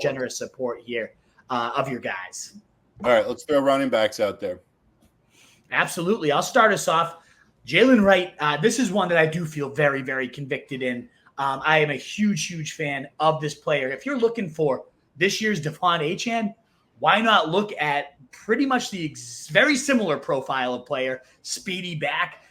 generous support here of your guys. All right, let's throw running backs out there. Absolutely. I'll start us off. Jaylen Wright, this is one that I do feel very, very convicted in. I am a huge, huge fan of this player. If you're looking for this year's Devon Achane, why not look at pretty much the very similar profile of player, speedy back,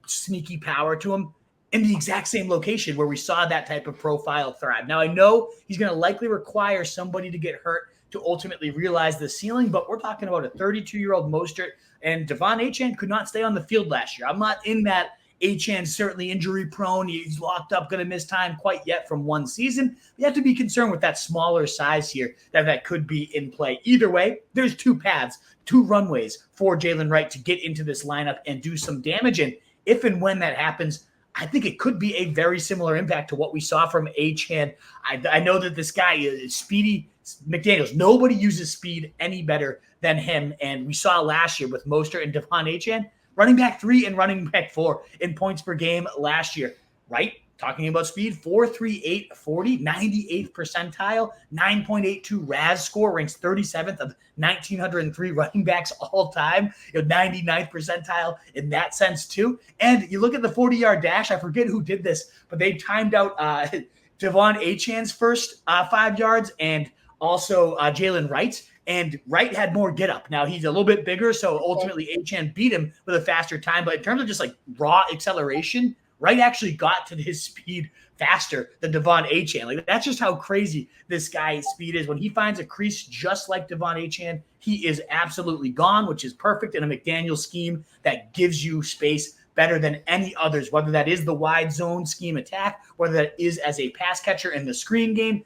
sneaky power to him, in the exact same location where we saw that type of profile thrive. Now, I know he's going to likely require somebody to get hurt to ultimately realize the ceiling, but we're talking about a 32-year-old Mostert, and Devon Achane could not stay on the field last year. I'm not in that Achane's certainly injury prone. He's locked up, going to miss time quite yet from one season. You have to be concerned with that smaller size here that could be in play. Either way, there's two paths, two runways for Jaylen Wright to get into this lineup and do some damage. And if and when that happens, I think it could be a very similar impact to what we saw from Achane. I know that this guy is speedy. McDaniels, nobody uses speed any better than him. And we saw last year with Mostert and Devon Achane, running back 3 and running back 4 in points per game last year. Right? Talking about speed, 4.38 40, 98th percentile, 9.82 RAS score, ranks 37th of 1,903 running backs all time. 99th percentile in that sense too. And you look at the 40-yard dash. I forget who did this, but they timed out Devon Achane's first 5 yards and also Jaylen Wright's. And Wright had more get up. Now he's a little bit bigger, so ultimately Achane beat him with a faster time. But in terms of just like raw acceleration, Wright actually got to his speed faster than Devon Achane. Like, that's just how crazy this guy's speed is. When he finds a crease just like Devon Achane, he is absolutely gone, which is perfect in a McDaniel scheme that gives you space better than any others, whether that is the wide zone scheme attack, whether that is as a pass catcher in the screen game.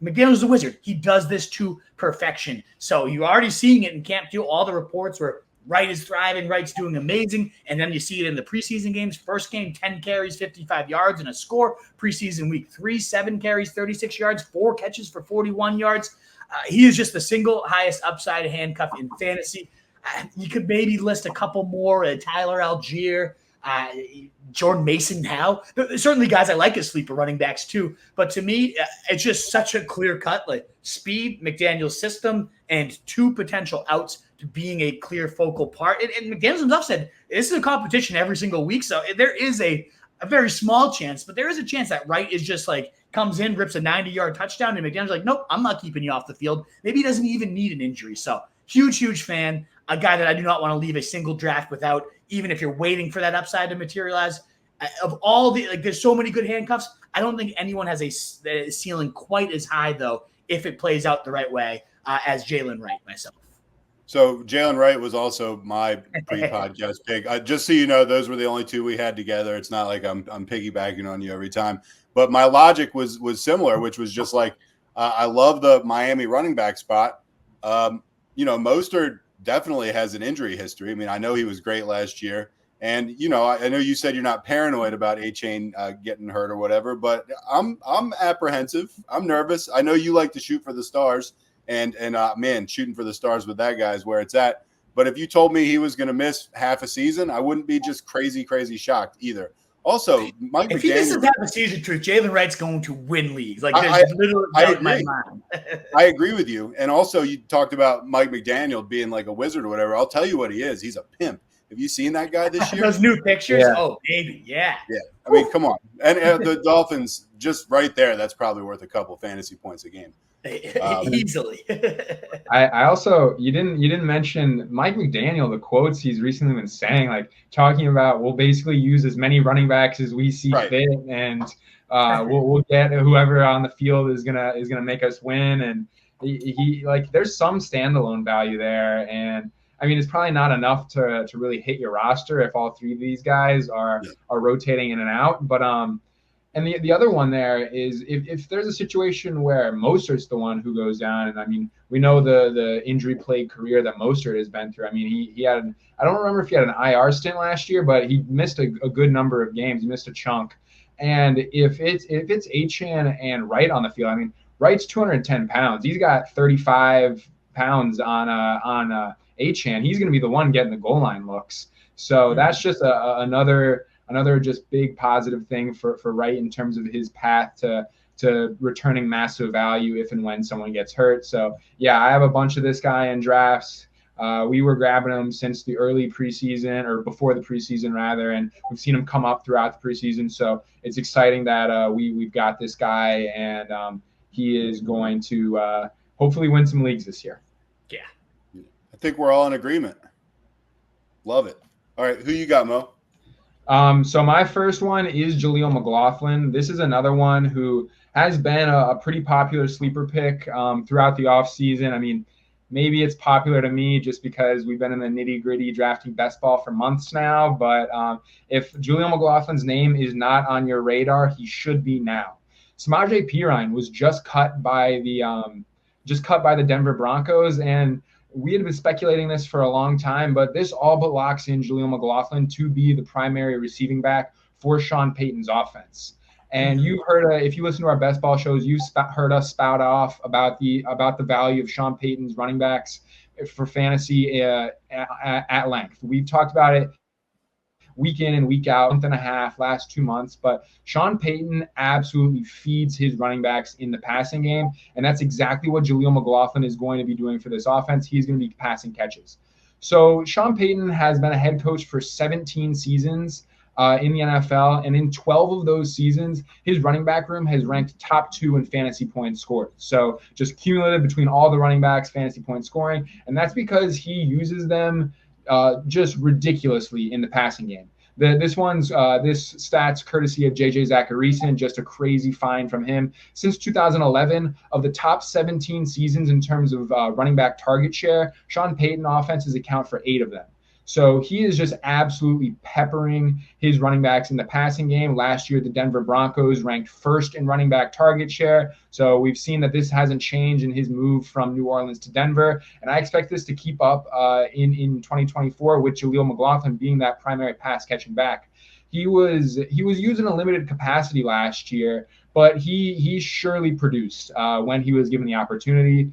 McDaniel's the wizard. He does this to perfection. So you're already seeing it in Camp 2, all the reports where Wright is thriving, Wright's doing amazing, and then you see it in the preseason games. First game, 10 carries, 55 yards, and a score. Preseason week 3, 7 carries, 36 yards, 4 catches for 41 yards. He is just the single highest upside handcuff in fantasy. You could maybe list a couple more, Tyler Algier, Jordan Mason now. There's certainly guys I like as sleeper running backs too, but to me, it's just such a clear cut, like speed, McDaniel's system, and 2 potential outs to being a clear focal part. And McDaniels himself said, this is a competition every single week, so there is a very small chance, but there is a chance that Wright is just like, comes in, rips a 90-yard touchdown, and McDaniel's like, nope, I'm not keeping you off the field. Maybe he doesn't even need an injury. So huge fan, a guy that I do not want to leave a single draft without, even if you're waiting for that upside to materialize. Of all the, like, there's so many good handcuffs. I don't think anyone has a ceiling quite as high, though, if it plays out the right way, as Jaylen Wright myself. So Jaylen Wright was also my pre-podcast pick. Just so you know, those were the only 2 we had together. It's not like I'm piggybacking on you every time. But my logic was similar, which was just like, I love the Miami running back spot. Mostert definitely has an injury history. I mean, I know he was great last year. And, I know you said you're not paranoid about Achane getting hurt or whatever, but I'm apprehensive. I'm nervous. I know you like to shoot for the stars. And man, shooting for the stars with that guy is where it's at. But if you told me he was going to miss half a season, I wouldn't be just crazy shocked either. Also, Mike if McDaniel, he misses half a season, truth, Jaylen Wright's going to win leagues. Like, there's literally doubt in my mind. I agree with you. And also, you talked about Mike McDaniel being like a wizard or whatever. I'll tell you what he is. He's a pimp. Have you seen that guy this year? Those new pictures? Yeah. Oh, baby, yeah. Yeah. I mean, come on. And the Dolphins, just right there, that's probably worth a couple fantasy points a game. Easily. I also, you didn't mention Mike McDaniel, the quotes he's recently been saying, like talking about we'll basically use as many running backs as we see fit, and we'll get whoever on the field is gonna make us win. And he like there's some standalone value there, and I mean, it's probably not enough to really hit your roster if all 3 of these guys are rotating in and out. But and the other one there is if there's a situation where Mostert's the one who goes down, and I mean, we know the injury plagued career that Mostert has been through. I mean, he had I don't remember if he had an IR stint last year, but he missed a good number of games. He missed a chunk. And if it's Achane and Wright on the field, I mean, Wright's 210 pounds. He's got 35 pounds on Achane. He's going to be the one getting the goal line looks. So that's just another just big positive thing for Wright in terms of his path to to returning massive value if and when someone gets hurt. So yeah, I have a bunch of this guy in drafts. We were grabbing him since the early preseason, or before the preseason rather, and we've seen him come up throughout the preseason. So it's exciting that we've got this guy, and he is going to hopefully win some leagues this year. Yeah. I think we're all in agreement. Love it. All right, who you got, Mo? So my first one is Jaleel McLaughlin. This is another one who has been a pretty popular sleeper pick throughout the offseason. I mean, maybe it's popular to me just because we've been in the nitty-gritty drafting best ball for months now. But if Jaleel McLaughlin's name is not on your radar, he should be now. Samaje Perine was just cut by the Denver Broncos, and we had been speculating this for a long time, but this all but locks in Jaleel McLaughlin to be the primary receiving back for Sean Payton's offense. And you heard, if you listen to our best ball shows, you've heard us spout off about the value of Sean Payton's running backs for fantasy at length. We've talked about it week in and week out, month and a half, last 2 months. But Sean Payton absolutely feeds his running backs in the passing game, and that's exactly what Jaleel McLaughlin is going to be doing for this offense. He's going to be passing catches. So Sean Payton has been a head coach for 17 seasons in the NFL, and in 12 of those seasons, his running back room has ranked top 2 in fantasy points scored. So just cumulative between all the running backs, fantasy point scoring, and that's because he uses them just ridiculously in the passing game. This stats courtesy of JJ Zacharyson, just a crazy find from him. Since 2011, of the top 17 seasons in terms of running back target share, Sean Payton offenses account for 8 of them. So he is just absolutely peppering his running backs in the passing game. Last year, the Denver Broncos ranked first in running back target share. So we've seen that this hasn't changed in his move from New Orleans to Denver. And I expect this to keep up in 2024 with Jaleel McLaughlin being that primary pass catching back. He was used in a limited capacity last year, but he surely produced when he was given the opportunity.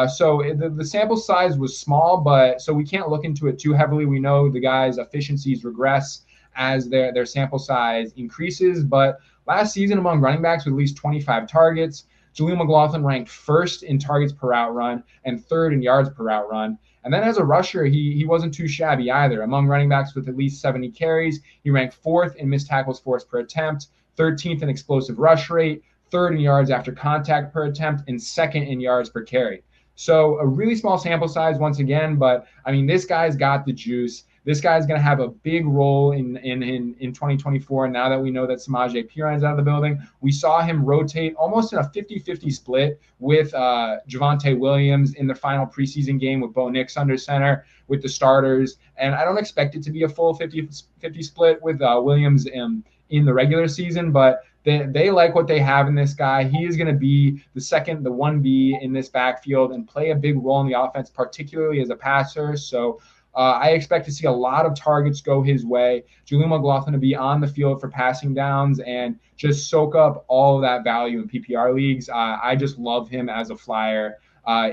So the sample size was small, but so we can't look into it too heavily. We know the guys' efficiencies regress as their sample size increases. But last season, among running backs with at least 25 targets, Jaleel McLaughlin ranked first in targets per route run and third in yards per route run. And then as a rusher, he wasn't too shabby either. Among running backs with at least 70 carries, he ranked fourth in missed tackles forced per attempt, 13th in explosive rush rate, third in yards after contact per attempt, and second in yards per carry. So a really small sample size once again, but I mean, this guy's got the juice. This guy's going to have a big role in 2024. Now that we know that Samaje Perine's out of the building, we saw him rotate almost in a 50-50 split with Javonte Williams in the final preseason game with Bo Nix under center with the starters. And I don't expect it to be a full 50-50 split with Williams in the regular season, but they like what they have in this guy. He is going to be the 1B in this backfield and play a big role in the offense, particularly as a passer. So I expect to see a lot of targets go his way. Jaleel McLaughlin to be on the field for passing downs and just soak up all of that value in PPR leagues. I just love him as a flyer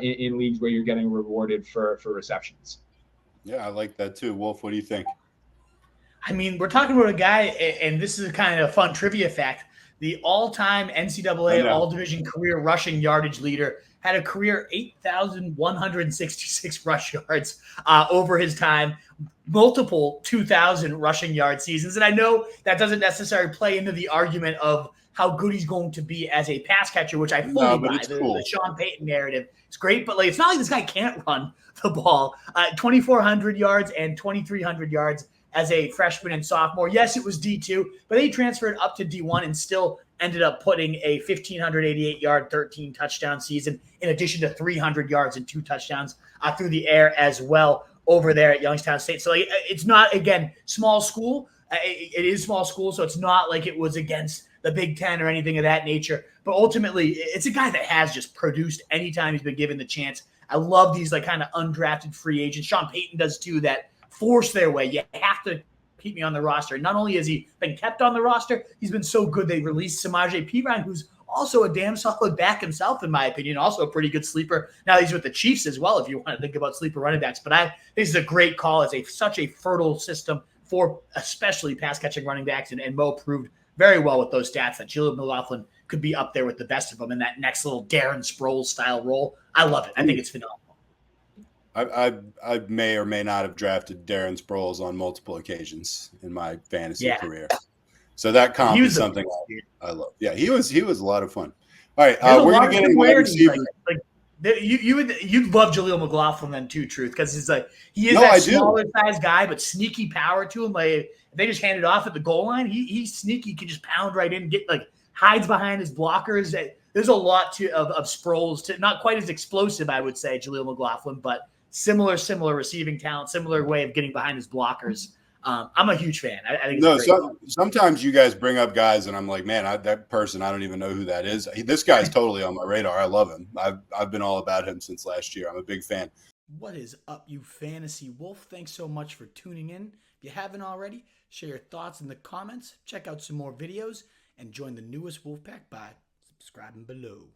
in leagues where you're getting rewarded for receptions. Yeah, I like that too. Wolf, what do you think? I mean, we're talking about a guy, and this is kind of a fun trivia fact. The all-time NCAA all-division career rushing yardage leader had a career 8,166 rush yards over his time, multiple 2,000 rushing yard seasons. And I know that doesn't necessarily play into the argument of how good he's going to be as a pass catcher, which I fully buy. The Sean Payton narrative is great, but it's not like this guy can't run the ball. 2,400 yards and 2,300 yards as a freshman and sophomore. Yes, it was D2, but they transferred up to D1 and still ended up putting a 1,588-yard, 13-touchdown season in addition to 300 yards and 2 touchdowns through the air as well over there at Youngstown State. So it's not, again, small school. It is small school, so it's not like it was against the Big Ten or anything of that nature. But ultimately, it's a guy that has just produced anytime he's been given the chance. I love these kind of undrafted free agents. Sean Payton does too, that force their way. You have to keep me on the roster. Not only has he been kept on the roster, he's been so good they released Samaje Perine, who's also a damn solid back himself, in my opinion. Also a pretty good sleeper. Now he's with the Chiefs as well, if you want to think about sleeper running backs. But this is a great call. It's such a fertile system for especially pass-catching running backs, and Mo proved very well with those stats that Jaleel McLaughlin could be up there with the best of them in that next little Darren Sproles style role. I love it. I think it's phenomenal. I may or may not have drafted Darren Sproles on multiple occasions in my fantasy career. So that comp is something I love. Yeah, he was a lot of fun. All right, we're gonna get into wide receiver. You'd love Jaleel McLaughlin then too, Truth, because he's like he is that smaller size guy, but sneaky power to him. Like if they just hand it off at the goal line, he's sneaky, can just pound right in, get like hides behind his blockers. There's a lot of Sproles to not quite as explosive, I would say, Jaleel McLaughlin, but similar receiving talent, similar way of getting behind his blockers. I'm a huge fan. I think sometimes you guys bring up guys and I'm like, man, that person, I don't even know who that is. This guy's totally on my radar. I love him. I've been all about him since last year. I'm a big fan. What is up, you fantasy wolf? Thanks so much for tuning in. If you haven't already, share your thoughts in the comments, check out some more videos, and join the newest Wolfpack by subscribing below.